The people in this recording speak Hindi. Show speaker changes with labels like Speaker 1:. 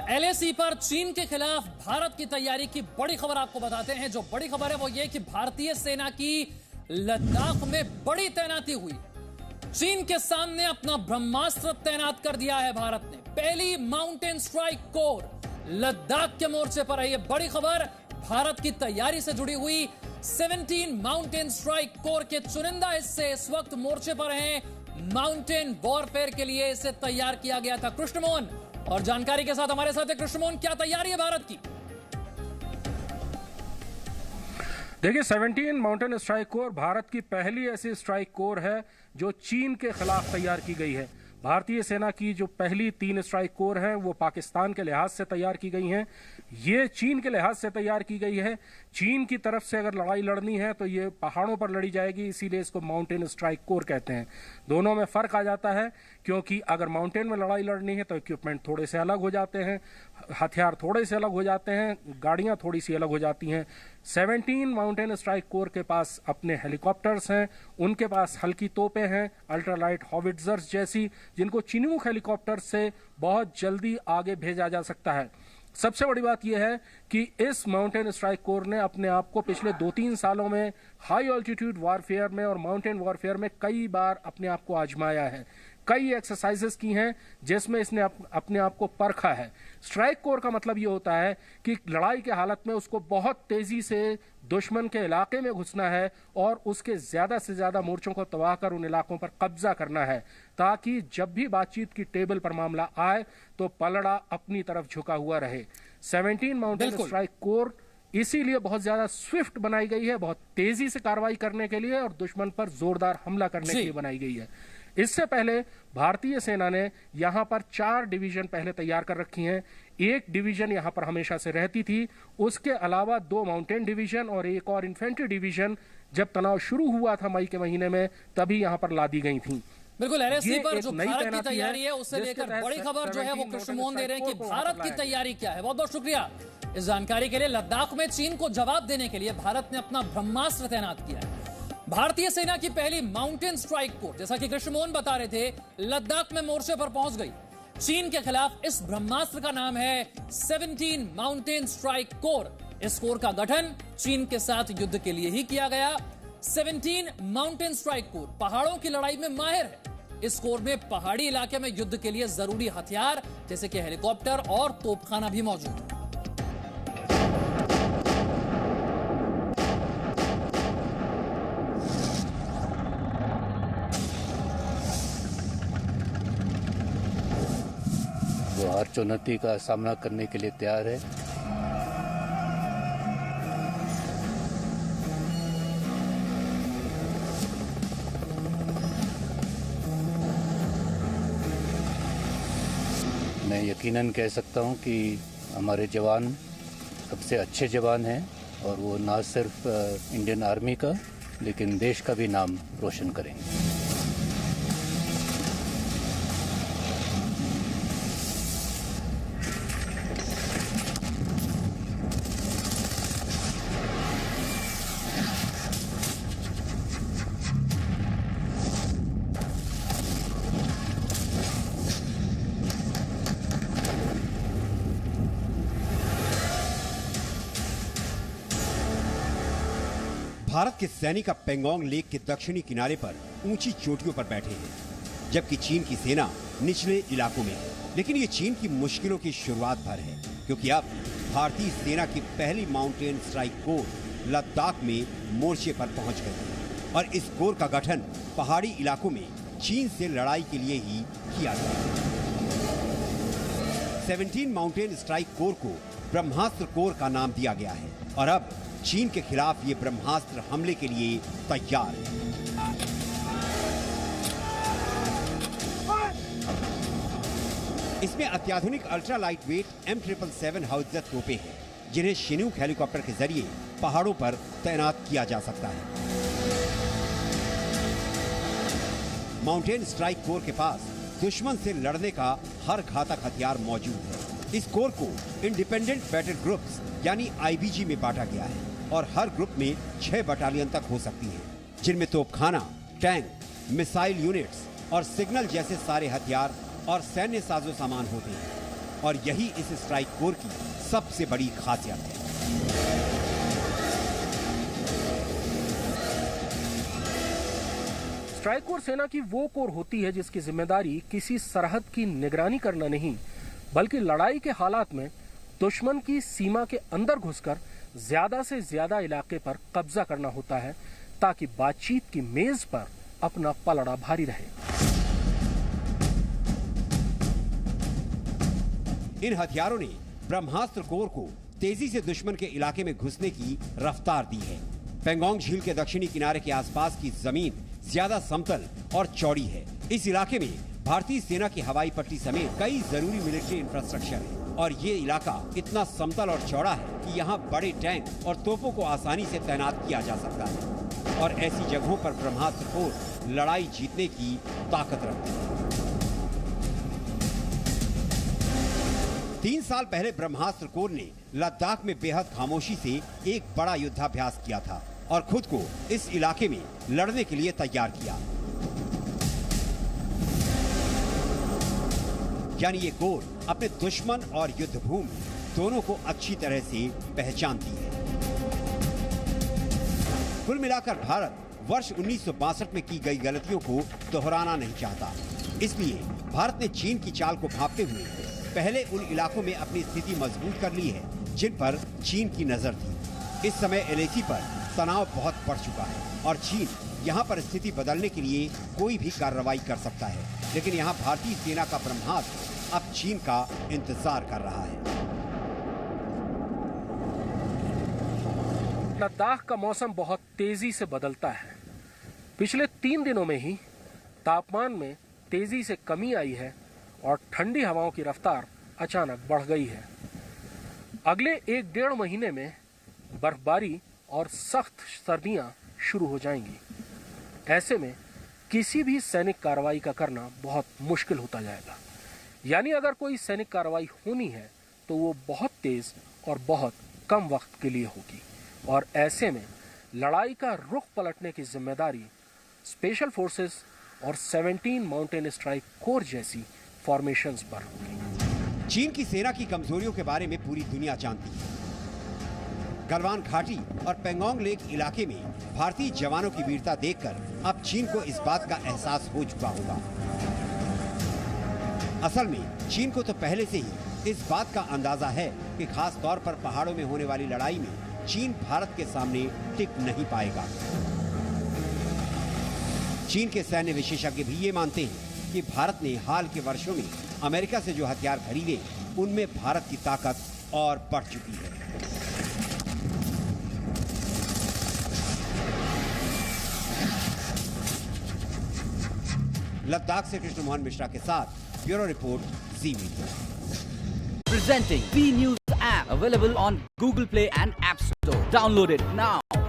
Speaker 1: LAC पर चीन के खिलाफ भारत की तैयारी की बड़ी खबर आपको बताते हैं। जो बड़ी खबर है वो ये कि भारतीय सेना की लद्दाख में बड़ी तैनाती हुई। चीन के सामने अपना ब्रह्मास्त्र तैनात कर दिया है भारत ने। पहली माउंटेन स्ट्राइक कोर लद्दाख के मोर्चे पर है। यह बड़ी खबर भारत की तैयारी से जुड़ी हुई। 17 माउंटेन स्ट्राइक कोर के चुनिंदा हिस्से इस वक्त मोर्चे पर हैं। माउंटेन वॉरफेयर के लिए इसे तैयार किया गया था। कृष्णमोहन और जानकारी के साथ हमारे साथ है कृष्णमोहन, क्या तैयारी है भारत की?
Speaker 2: देखिए, 17 माउंटेन स्ट्राइक कोर भारत की पहली ऐसी स्ट्राइक कोर है जो चीन के खिलाफ तैयार की गई है। भारतीय सेना की जो पहली 3 स्ट्राइक कोर हैं वो पाकिस्तान के लिहाज से तैयार की गई हैं। ये चीन के लिहाज से तैयार की गई है। चीन की तरफ से अगर लड़ाई लड़नी है तो ये पहाड़ों पर लड़ी जाएगी, इसीलिए इसको माउंटेन स्ट्राइक कोर कहते हैं। दोनों में फर्क आ जाता है क्योंकि अगर माउंटेन में लड़ाई लड़नी है तो इक्विपमेंट थोड़े से अलग हो जाते हैं, हथियार थोड़े से अलग हो जाते हैं, गाड़ियां थोड़ी सी अलग हो जाती हैं। 17 माउंटेन स्ट्राइक कोर के पास अपने हेलीकॉप्टर्स हैं, उनके पास हल्की तोपें हैं, अल्ट्रालाइट हॉविट्जर्स जैसी, जिनको चिनूक हेलीकॉप्टर से बहुत जल्दी आगे भेजा जा सकता है। सबसे बड़ी बात यह है कि इस माउंटेन स्ट्राइक कोर ने अपने आप को पिछले 2-3 सालों में हाई ऑल्टीट्यूड वॉरफेयर में और माउंटेन वॉरफेयर में कई बार अपने आप को आजमाया है। कई एक्सरसाइजेस की हैं जिसमें इसने अपने आप को परखा है। स्ट्राइक कोर का मतलब ये होता है कि लड़ाई के हालत में उसको बहुत तेजी से दुश्मन के इलाके में घुसना है और उसके ज्यादा से ज्यादा मोर्चों को तबाह कर उन इलाकों पर कब्जा करना है, ताकि जब भी बातचीत की टेबल पर मामला आए तो पलड़ा अपनी तरफ झुका हुआ रहे। 17 माउंटेन स्ट्राइक कोर इसीलिए बहुत ज्यादा स्विफ्ट बनाई गई है, बहुत तेजी से कार्रवाई करने के लिए और दुश्मन पर जोरदार हमला करने के लिए बनाई गई है। इससे पहले भारतीय सेना ने यहां पर 4 डिवीजन पहले तैयार कर रखी हैं। एक डिवीजन यहां पर हमेशा से रहती थी, उसके अलावा 2 माउंटेन डिवीजन और एक और इन्फेंट्री डिवीजन जब तनाव शुरू हुआ था मई के महीने में तभी यहां पर लादी गई थी।
Speaker 1: बिल्कुल, LAC पर जो भारत की तैयारी है उससे लेकर बड़ी खबर जो है वो कृष्णमोहन दे रहे हैं कि भारत की तैयारी क्या है। बहुत बहुत शुक्रिया इस जानकारी के लिए। लद्दाख में चीन को जवाब देने के लिए भारत ने अपना ब्रह्मास्त्र तैनात किया है। भारतीय सेना की पहली माउंटेन स्ट्राइक कोर, जैसा कि कृष्णमोहन बता रहे थे, लद्दाख में मोर्चे पर पहुंच गई। चीन के खिलाफ इस ब्रह्मास्त्र का नाम है 17 माउंटेन स्ट्राइक कोर। इस कोर का गठन चीन के साथ युद्ध के लिए ही किया गया। 17 माउंटेन स्ट्राइक कोर पहाड़ों की लड़ाई में माहिर है। इस कोर में पहाड़ी इलाके में युद्ध के लिए जरूरी हथियार जैसे कि हेलीकॉप्टर और तोपखाना भी मौजूद है।
Speaker 3: वो हर चुनौती का सामना करने के लिए तैयार है। मैं यकीनन कह सकता हूं कि हमारे जवान सबसे अच्छे जवान हैं और वो ना सिर्फ इंडियन आर्मी का लेकिन देश का भी नाम रोशन करेंगे।
Speaker 4: भारत के सैनिक अब पेंगोंग लेक के दक्षिणी किनारे पर ऊंची चोटियों पर बैठे हैं, जबकि चीन की सेना निचले इलाकों में है। लेकिन ये चीन की मुश्किलों की शुरुआत भर है, क्योंकि अब भारतीय सेना की पहली माउंटेन स्ट्राइक कोर लद्दाख में मोर्चे पर पहुंच गई है और इस कोर का गठन पहाड़ी इलाकों में चीन से लड़ाई के लिए ही किया गया है। 17 माउंटेन स्ट्राइक कोर को ब्रह्मास्त्र कोर का नाम दिया गया है और अब चीन के खिलाफ ये ब्रह्मास्त्र हमले के लिए तैयार है। इसमें अत्याधुनिक अल्ट्रा लाइट वेट M777 हाउट्जर तोपें हैं, जिन्हें चिनूक हेलीकॉप्टर के जरिए पहाड़ों पर तैनात किया जा सकता है। माउंटेन स्ट्राइक कोर के पास दुश्मन से लड़ने का हर घातक हथियार मौजूद है। इस कोर को इंडिपेंडेंट बैटल ग्रुप्स यानी IBG में बांटा गया है और हर ग्रुप में 6 बटालियन तक हो सकती हैं, जिनमें तोपखाना, टैंक, मिसाइल यूनिट्स और सिग्नल जैसे सारे हथियार और सैन्य साजो सामान होते हैं। और यही इस स्ट्राइक कोर की सबसे बड़ी खासियत है।
Speaker 2: स्ट्राइक कोर सेना की वो कोर होती है जिसकी जिम्मेदारी किसी सरहद की निगरानी करना नहीं, बल्कि लड़ाई के हालात में दुश्मन की सीमा के अंदर घुसकर ज्यादा से ज्यादा इलाके पर कब्जा करना होता है, ताकि बातचीत की मेज पर अपना पलड़ा भारी रहे।
Speaker 4: इन हथियारों ने ब्रह्मास्त्र कोर को तेजी से दुश्मन के इलाके में घुसने की रफ्तार दी है। पेंगोंग झील के दक्षिणी किनारे के आसपास की जमीन ज्यादा समतल और चौड़ी है। इस इलाके में भारतीय सेना की हवाई पट्टी समेत कई जरूरी मिलिट्री इंफ्रास्ट्रक्चर है और ये इलाका इतना समतल और चौड़ा है कि यहाँ बड़े टैंक और तोपों को आसानी से तैनात किया जा सकता है और ऐसी जगहों पर ब्रह्मास्त्र कोर लड़ाई जीतने की ताकत रखती है। 3 साल पहले ब्रह्मास्त्र कोर ने लद्दाख में बेहद खामोशी से एक बड़ा युद्धाभ्यास किया था और खुद को इस इलाके में लड़ने के लिए तैयार किया। यानी ये कोर अपने दुश्मन और युद्ध भूमि दोनों को अच्छी तरह से पहचानती है। कुल मिलाकर भारत वर्ष 1962 में की गई गलतियों को दोहराना नहीं चाहता। इसलिए भारत ने चीन की चाल को भांपते हुए पहले उन इलाकों में अपनी स्थिति मजबूत कर ली है जिन पर चीन की नजर थी। इस समय LAC पर तनाव बहुत बढ़ चुका है और चीन यहाँ पर स्थिति बदलने के लिए कोई भी कार्रवाई कर सकता है, लेकिन यहाँ भारतीय सेना का ब्रह्मास्त्र अब चीन का इंतजार कर रहा है।
Speaker 2: लद्दाख का मौसम बहुत तेजी से बदलता है। पिछले 3 दिनों में ही तापमान में तेजी से कमी आई है और ठंडी हवाओं की रफ्तार अचानक बढ़ गई है। अगले 1-1.5 महीने में बर्फबारी और सख्त सर्दियां शुरू हो जाएंगी। ऐसे में किसी भी सैनिक कार्रवाई का करना बहुत मुश्किल होता जाएगा। यानी अगर कोई सैनिक कार्रवाई होनी है तो वो बहुत तेज और बहुत कम वक्त के लिए होगी और ऐसे में लड़ाई का रुख पलटने की जिम्मेदारी स्पेशल फोर्सेस और 17 माउंटेन स्ट्राइक कोर जैसी फॉर्मेशंस पर होगी।
Speaker 4: चीन की सेना की कमजोरियों के बारे में पूरी दुनिया जानती है। गलवान घाटी और पेंगोंग लेक इलाके में भारतीय जवानों की वीरता देखकर अब चीन को इस बात का एहसास हो चुका होगा। असल में चीन को तो पहले से ही इस बात का अंदाजा है कि खास तौर पर पहाड़ों में होने वाली लड़ाई में चीन भारत के सामने टिक नहीं पाएगा। चीन के सैन्य विशेषज्ञ भी ये मानते हैं कि भारत ने हाल के वर्षों में अमेरिका से जो हथियार खरीदे उनमें भारत की ताकत और बढ़ चुकी है। लद्दाख से कृष्ण मोहन मिश्रा के साथ bureau report, ji media.
Speaker 5: Presenting B News app available on Google Play and App Store. Download it now.